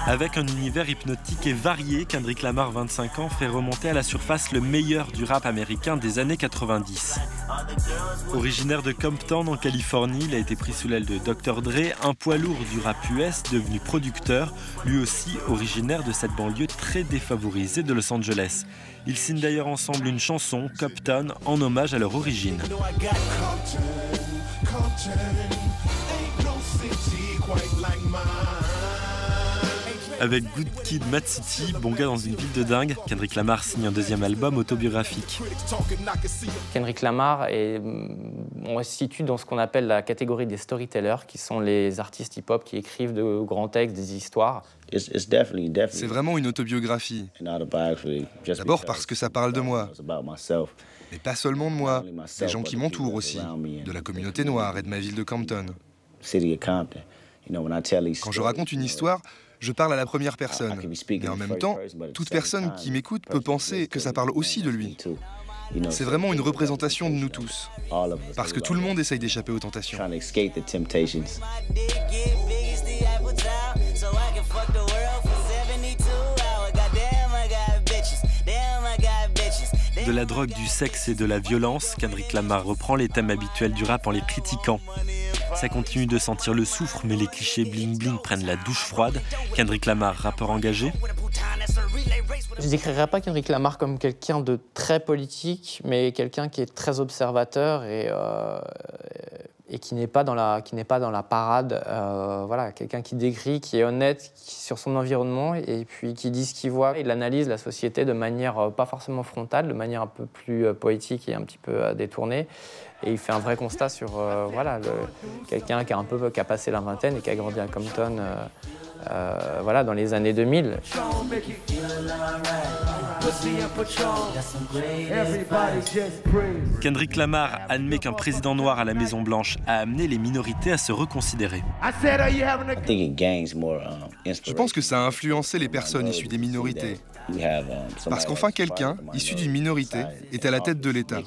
Avec un univers hypnotique et varié, Kendrick Lamar, 25 ans, fait remonter à la surface le meilleur du rap américain des années 90. Originaire de Compton en Californie, il a été pris sous l'aile de Dr. Dre, un poids lourd du rap US devenu producteur, lui aussi originaire de cette banlieue très défavorisée de Los Angeles. Ils signent d'ailleurs ensemble une chanson, Compton, en hommage à leur origine. Avec Good Kid, Mad City, bon gars dans une ville de dingue, Kendrick Lamar signe un deuxième album autobiographique. Kendrick Lamar, on se situe dans ce qu'on appelle la catégorie des storytellers, qui sont les artistes hip-hop qui écrivent de grands textes, des histoires. C'est vraiment une autobiographie. D'abord parce que ça parle de moi, mais pas seulement de moi, des gens qui m'entourent aussi, de la communauté noire et de ma ville de Compton. Quand je raconte une histoire, je parle à la première personne, mais en même temps, toute personne qui m'écoute peut penser que ça parle aussi de lui. C'est vraiment une représentation de nous tous, parce que tout le monde essaye d'échapper aux tentations. De la drogue, du sexe et de la violence, Kendrick Lamar reprend les thèmes habituels du rap en les critiquant. Ça continue de sentir le soufre, mais les clichés bling-bling prennent la douche froide. Kendrick Lamar, rappeur engagé. Je ne décrirais pas Kendrick Lamar comme quelqu'un de très politique, mais quelqu'un qui est très observateur et qui n'est pas dans la parade. Voilà, quelqu'un qui décrit, qui est honnête sur son environnement et puis qui dit ce qu'il voit. Il analyse la société de manière pas forcément frontale, de manière un peu plus poétique et un petit peu détournée. Et il fait un vrai constat sur voilà, quelqu'un qui a passé la vingtaine et qui a grandi à Compton voilà, dans les années 2000. Kendrick Lamar admet qu'un président noir à la Maison-Blanche a amené les minorités à se reconsidérer. Je pense que ça a influencé les personnes issues des minorités. Parce qu'enfin quelqu'un, issu d'une minorité, est à la tête de l'État.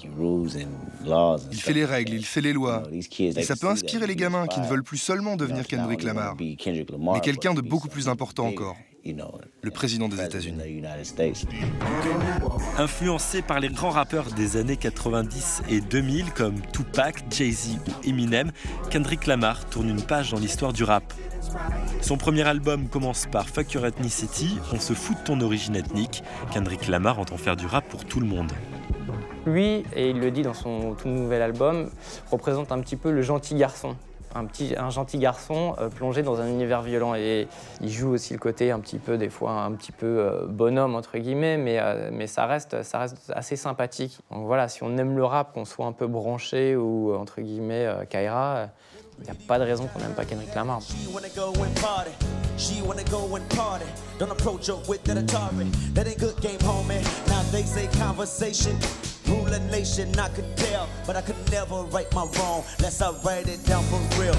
Il fait les règles, il fait les lois. Et ça peut inspirer les gamins qui ne veulent plus seulement devenir Kendrick Lamar, mais quelqu'un de beaucoup plus important encore, le président des États-Unis. Influencé par les grands rappeurs des années 90 et 2000 comme Tupac, Jay-Z ou Eminem, Kendrick Lamar tourne une page dans l'histoire du rap. Son premier album commence par Fuck Your Ethnicity, on se fout de ton origine ethnique. Kendrick Lamar entend faire du rap pour tout le monde. Lui, et il le dit dans son tout nouvel album, représente un petit peu le gentil garçon. Un gentil garçon plongé dans un univers violent. Et il joue aussi le côté un petit peu, des fois, un petit peu bonhomme, entre guillemets, mais ça reste assez sympathique. Donc voilà, si on aime le rap, qu'on soit un peu branché ou, entre guillemets, Kaira, il n'y a pas de raison qu'on n'aime pas Kendrick Lamar. Rule a nation, I could tell, but I could never right my wrong, unless I write it down for real.